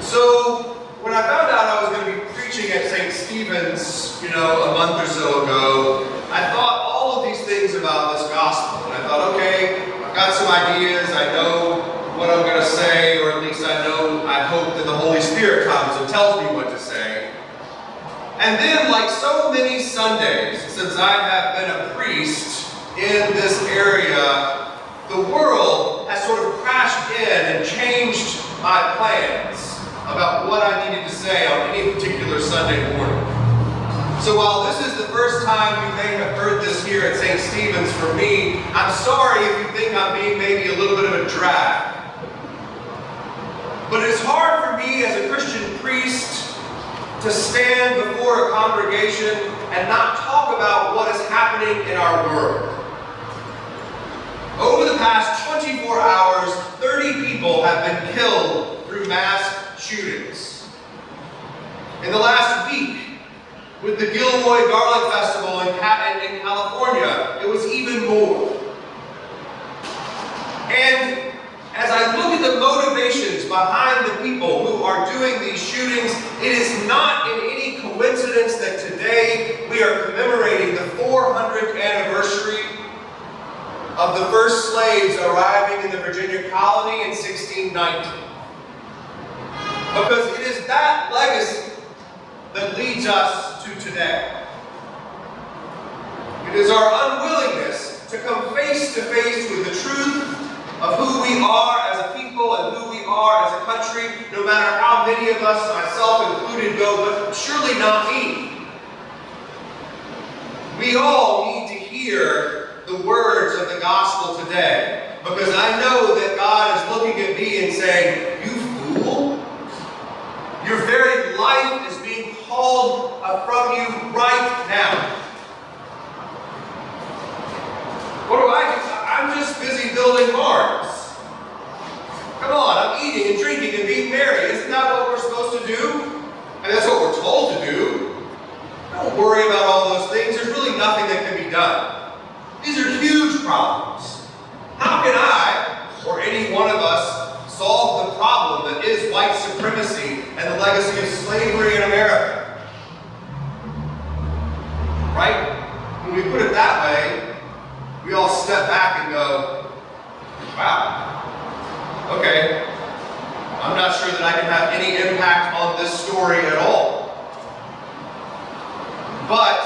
So when I found out I was going to be preaching at St. Stephen's, a month or so ago, I thought all of these things about this gospel. And I thought, okay, I've got some ideas. I know what I'm going to say, or at least I hope that the Holy Spirit comes and tells me what to say. And then, like so many Sundays, since I have been a priest in this area, the world has sort of crashed in and changed my plans about what I needed to say on any particular Sunday morning. So while this is the first time you may have heard this here at St. Stephen's for me, I'm sorry if you think I'm being maybe a little bit of a drag. But it's hard for me as a Christian priest to stand before a congregation and not talk about what is happening in our world. Over the past 24 hours, 30 people have been killed through mass shootings. In the last week, with the Gilroy Garlic Festival in California, it was even more. And as I look at the motivations behind the people who are doing these shootings, it is not in any coincidence that today we are commemorating the 400th anniversary of the first slaves arriving in the Virginia colony in 1619. Because it is that legacy that leads us to today. It is our unwillingness to come face to face with the truth of who we are as a people and who we are as a country, no matter how many of us, myself included, go, but surely not me. We all need to hear the words of the gospel today, because I know that God is looking at me and saying, "You fool, your very life is being called from you right now." What do I do? I'm just busy building barns. Come on, I'm eating and drinking and being merry. Isn't that what we're supposed to do? And that's what we're told to do. Don't worry about all those things. There's really nothing that can be done. These are huge problems. How can I, or any one of us, solve the problem that is white supremacy and the legacy of slavery in America? Right? When we put it that way, we all step back and go, wow, okay, I'm not sure that I can have any impact on this story at all. But,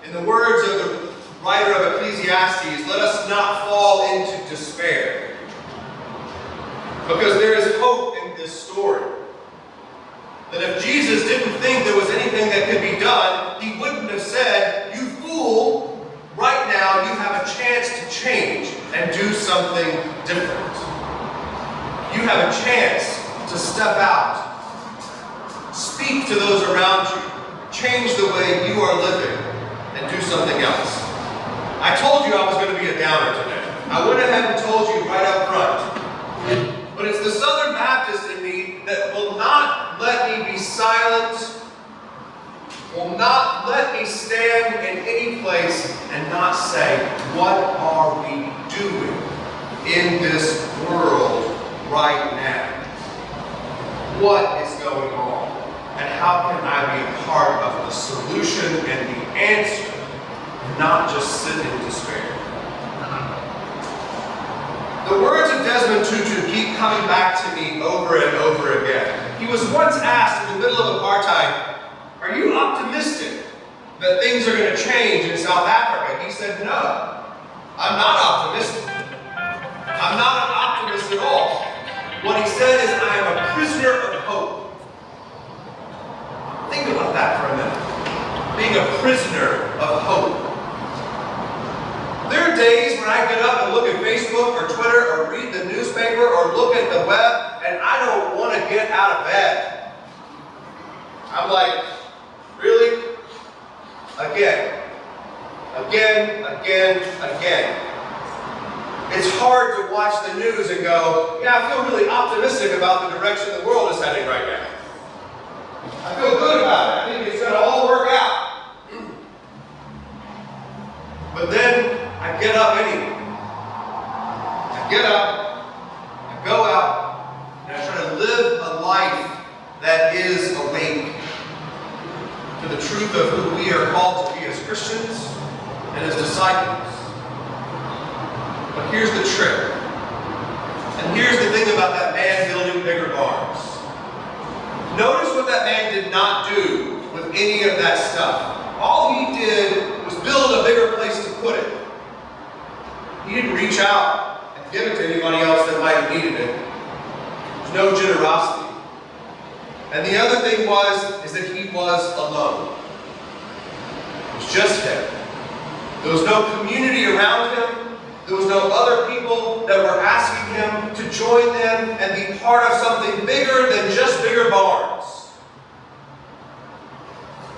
in the words of the writer of Ecclesiastes, let us not fall into despair. Because there is hope in this story. That if Jesus didn't think there was anything that could be done, he wouldn't have said, "You fool, right now you have a chance to change and do something different. You have a chance to step out, speak to those around you, change the way you are living, and do something else." I told you I was going to be a downer today. I went ahead and told you right up front. But it's the Southern Baptist in me that will not let me be silent, will not let me stand in any place and not say, what are we doing in this world right now? What is going on? And how can I be a part of the solution and the answer, and not just sit in despair? The words of Desmond Tutu keep coming back to me over and over again. He was once asked in the middle of apartheid, "Are you optimistic that things are going to change in South Africa?" He said, "No, I'm not optimistic. I'm not an optimist at all." What he said is, "I am a prisoner of hope." Think about that for a minute. Being a prisoner of hope. There are days when I get up and look at Facebook or Twitter or read the newspaper or look at the web and I don't want to get out of bed. I'm like, really? Again. It's hard to watch the news and go, yeah, I feel really optimistic about the direction the world is heading right now. I feel good about it. I think it's going to all work out. But then I get up anyway. I get up, I go out, and I try to live a life that is awake to the truth of who we are called to be as Christians and as disciples. But here's the trick. And here's the thing about that man building bigger barns. Notice what that man did not do with any of that stuff. All he did was build a bigger place to put it. He didn't reach out and give it to anybody else that might have needed it. There's no generosity. And the other thing is that he was alone. It was just him. There was no community around him. There was no other people that were asking him to join them and be part of something bigger than just bigger barns.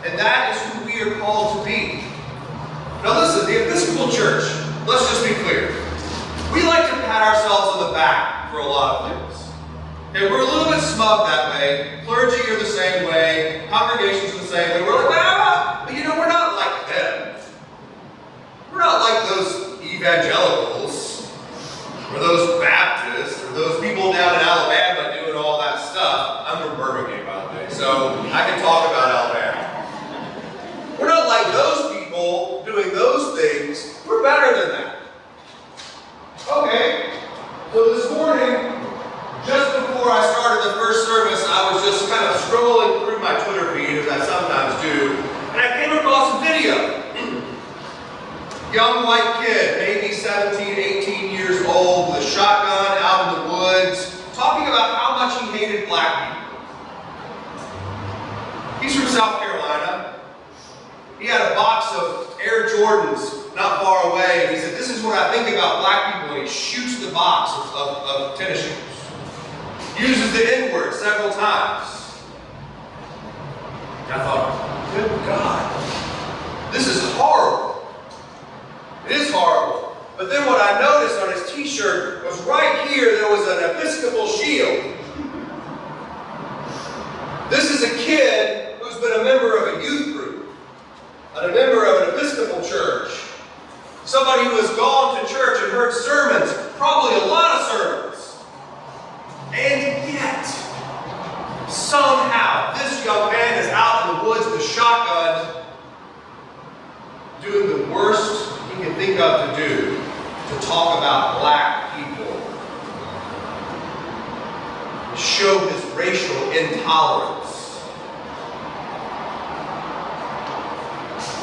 And that is who we are called to be. Now listen, the Episcopal Church, let's just be clear. We like to pat ourselves on the back for a lot of things. Okay, we're a little bit smug that way. Clergy are the same way. Congregations are the same way. We're like, but we're not like them. We're not like those evangelicals, or those Baptists, or those people down in Alabama doing all that stuff. I'm from Birmingham, by the way, so I can talk about Alabama. We're not like those people doing those things. We're better than that. Okay, so this morning, just before I started the first service, I was just kind of scrolling through my Twitter feed, as I sometimes do, and I came across a video. Young white kid, maybe 17, 18 years old, with a shotgun out in the woods, talking about how much he hated black people. He's from South Carolina. He had a box of Air Jordans not far away, and he said, "This is what I think about black people," and he shoots the box of tennis shoes. Uses the N-word several times. I thought, good God, this is horrible. It is horrible. But then what I noticed on his t-shirt was right here, there was an Episcopal shield. This is a kid who's been a member of a youth group, and a member of an Episcopal church. Somebody who has gone to church and heard sermons, probably a lot of sermons. And yet, somehow, this young man is out in the woods with a shotgun, doing the worst he can think of to do, to talk about black people. Show his racial intolerance.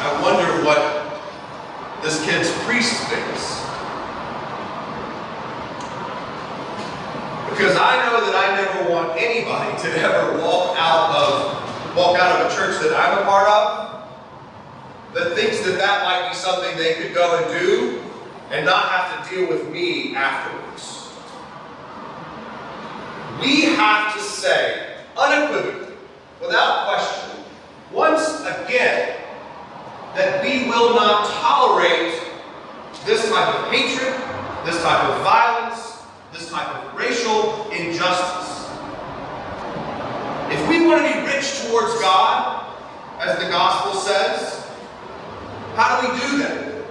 I wonder what this kid's priest thinks. Because I know that I never want anybody to ever walk out of a church that I'm a part of that thinks that that might be something they could go and do and not have to deal with me afterwards. We have to say, unequivocally, without question, once again, that we will not tolerate this type of hatred, this type of violence, this type of racial injustice. If we want to be rich towards God, as the gospel says, how do we do that?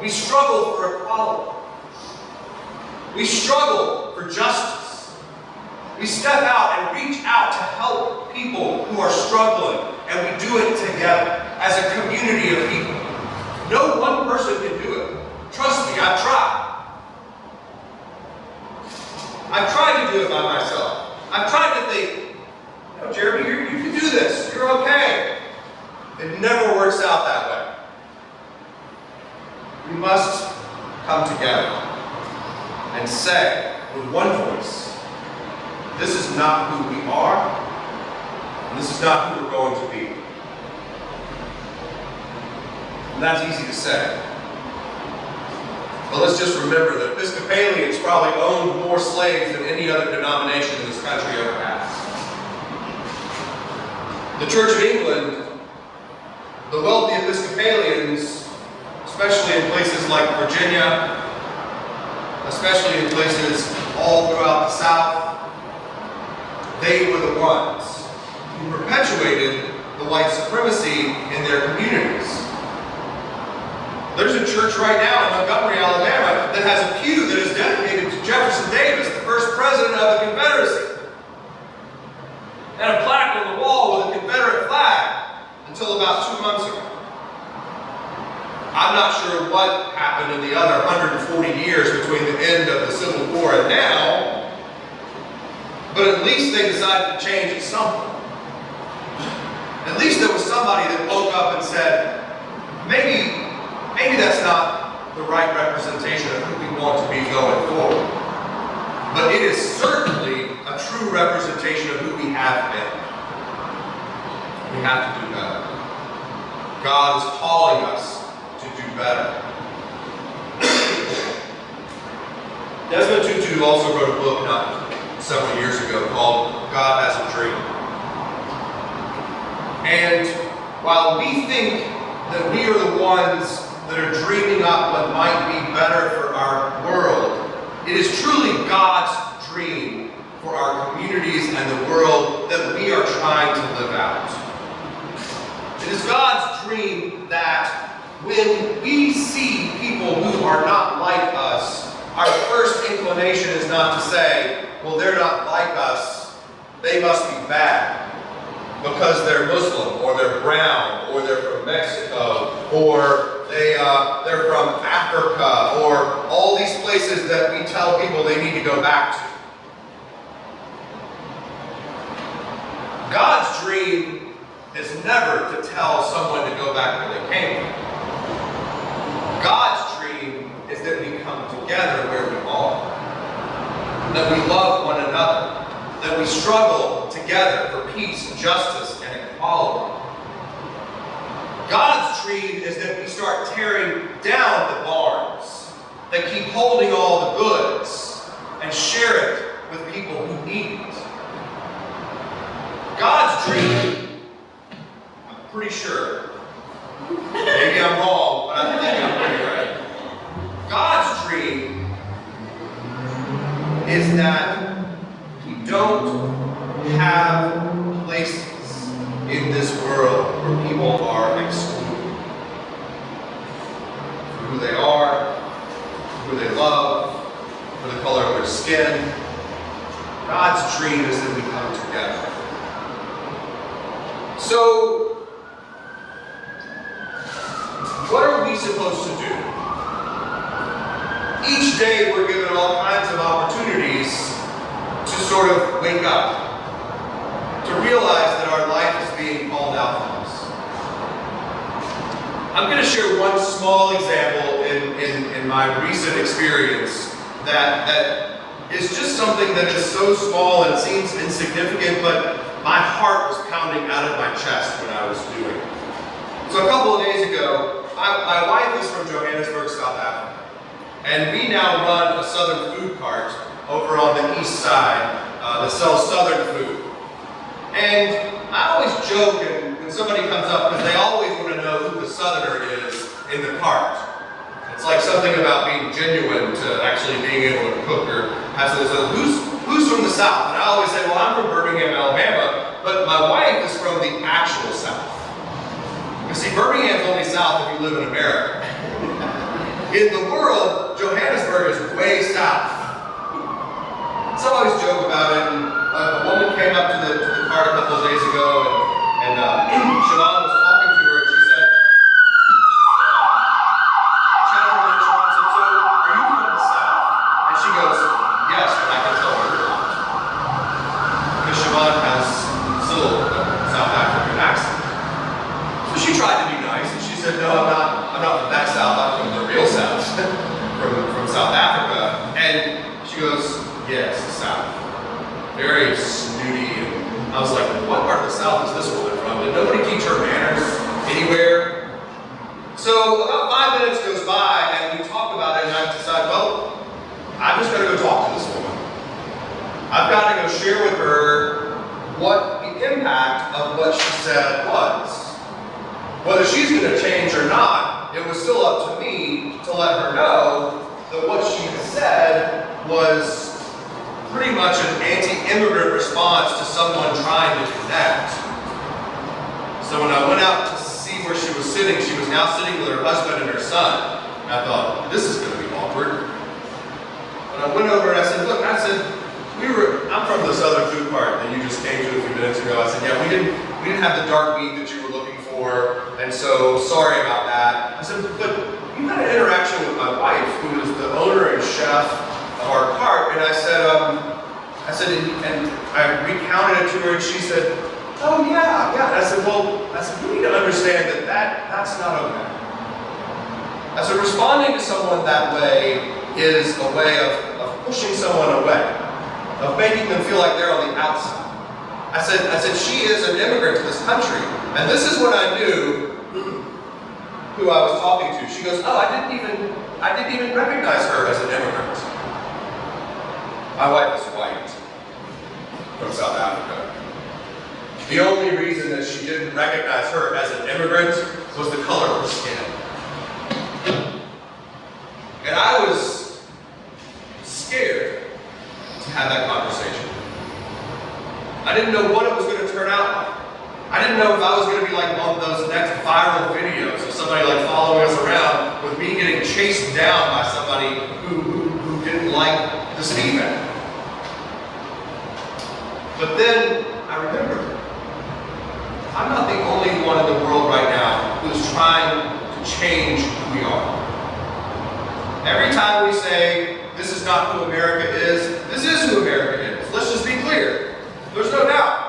We struggle for equality. We struggle for justice. We step out and reach out to help people who are struggling, and we do it together as a community of people. No one person can do it. Trust me, I've tried. I've tried to do it by myself. I've tried to think, Jeremy, you can do this. You're okay. It never works out that way. We must come together and say with one voice, this is not who we are, and this is not who we're going to be. And that's easy to say. But let's just remember that Episcopalians probably owned more slaves than any other denomination in this country ever has. The Church of England, the wealthy Episcopalians, especially in places like Virginia, especially in places all throughout the South, they were the ones who perpetuated the white supremacy in their communities. There's a church right now in Montgomery, Alabama, that has a pew that is dedicated to Jefferson Davis, the first president of the Confederacy, and a plaque until about 2 months ago. I'm not sure what happened in the other 140 years between the end of the Civil War and now, but at least they decided to change at some point. At least there was somebody that woke up and said, maybe that's not the right representation of who we want to be going forward. But it is certainly a true representation of who we have been. We have to do better. God is calling us to do better. Desmond Tutu also wrote a book not several years ago called God Has a Dream. And while we think that we are the ones that are dreaming up what might be better for our world, it is truly God's dream for our communities and the world that we are trying to live out. It is God's dream that when we see people who are not like us, our first inclination is not to say, well, they're not like us, they must be bad because they're Muslim, or they're brown, or they're from Mexico, or they're from Africa, or all these places that we tell people they need to go back to. God's dream is never to tell someone to go back where they came from. God's dream is that we come together where we are, that we love one another, that we struggle together for peace, justice, and equality. God's dream is that we start tearing down the barns that keep holding all the goods and share it with people who need it. God's dream, I'm pretty sure, maybe I'm wrong, but I think I'm pretty right. God's dream is that we don't have places in this world where people are excluded for who they are, for who they love, for the color of their skin. God's dream is that we come together. So, what are we supposed to do? Each day we're given all kinds of opportunities to sort of wake up, to realize that our life is being called out from us. I'm going to share one small example in my recent experience that is just something that is so small and seems insignificant, but my heart was pounding out of my chest when I was doing it. So a couple of days ago, my wife is from Johannesburg, South Africa, and we now run a southern food cart over on the east side that sells southern food. And I always joke when somebody comes up, because they always want to know who the southerner is in the cart. It's like something about being genuine to actually being able to cook or have something. So who's from the South? And I always say, well, I'm from Birmingham, Alabama, but my wife is from the actual South. You see, Birmingham's only South if you live in America. In the world, Johannesburg is way south. So I always joke about it, and a woman came up to the cart a couple of days ago, and Siobhan was talking to her, and she said, chatted with her, Siobhan said, so, are you from the South? And she goes, yes, but I can tell her you're not. Because Siobhan has still a South African accent. So she tried to be nice, and she said, no, I'm not from that South, I'm from the real South, from South Africa. And she goes, yes, the South. Very snooty. And I was like, what part of the South is this woman from? Did nobody teach her manners anywhere? So about 5 minutes goes by, and we talk about it, and I decide, well, I'm just going to go talk to this woman. I've got to go share with her what the impact of what she said was. Whether she's going to change or not, it was still up to me to let her know that what she had said was pretty much an anti-immigrant response to someone trying to connect. So when I went out to see where she was sitting, she was now sitting with her husband and her son. And I thought, this is going to be awkward. But I went over and I said, look, I'm from the southern food cart that you just came to a few minutes ago. I said, yeah, we didn't have the dark meat that you were looking for, before, and so sorry about that. I said, but you had an interaction with my wife, who is the owner and chef of our cart, and I said, and I recounted it to her, and she said, oh yeah. And I said, you need to understand that's not okay. I said, responding to someone that way is a way of pushing someone away, of making them feel like they're on the outside. I said, she is an immigrant to this country. And this is when I knew who I was talking to. She goes, oh, I didn't even recognize her as an immigrant. My wife is white from South Africa. The only reason that she didn't recognize her as an immigrant was the color of her skin. And I was scared to have that conversation. I didn't know what it was going to turn out like. I didn't know if I was going to be like on those next viral videos of somebody like following us around with me getting chased down by somebody who didn't like the Stephen. But then I remembered, I'm not the only one in the world right now who is trying to change who we are. Every time we say, this is not who America is, this is who America is. Let's just be clear. There's no doubt.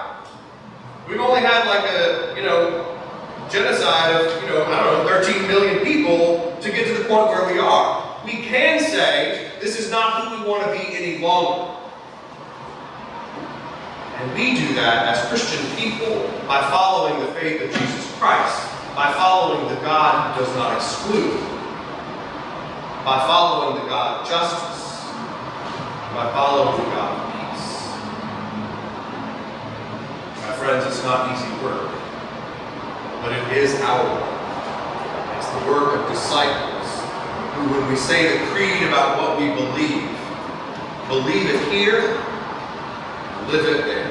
We've only had like a, genocide of, 13 million people to get to the point where we are. We can say, this is not who we want to be any longer. And we do that as Christian people by following the faith of Jesus Christ, by following the God who does not exclude, by following the God of justice, by following the God of peace. My friends, it's not easy work, but it is our work. It's the work of disciples who, when we say the creed about what we believe it here, live it there.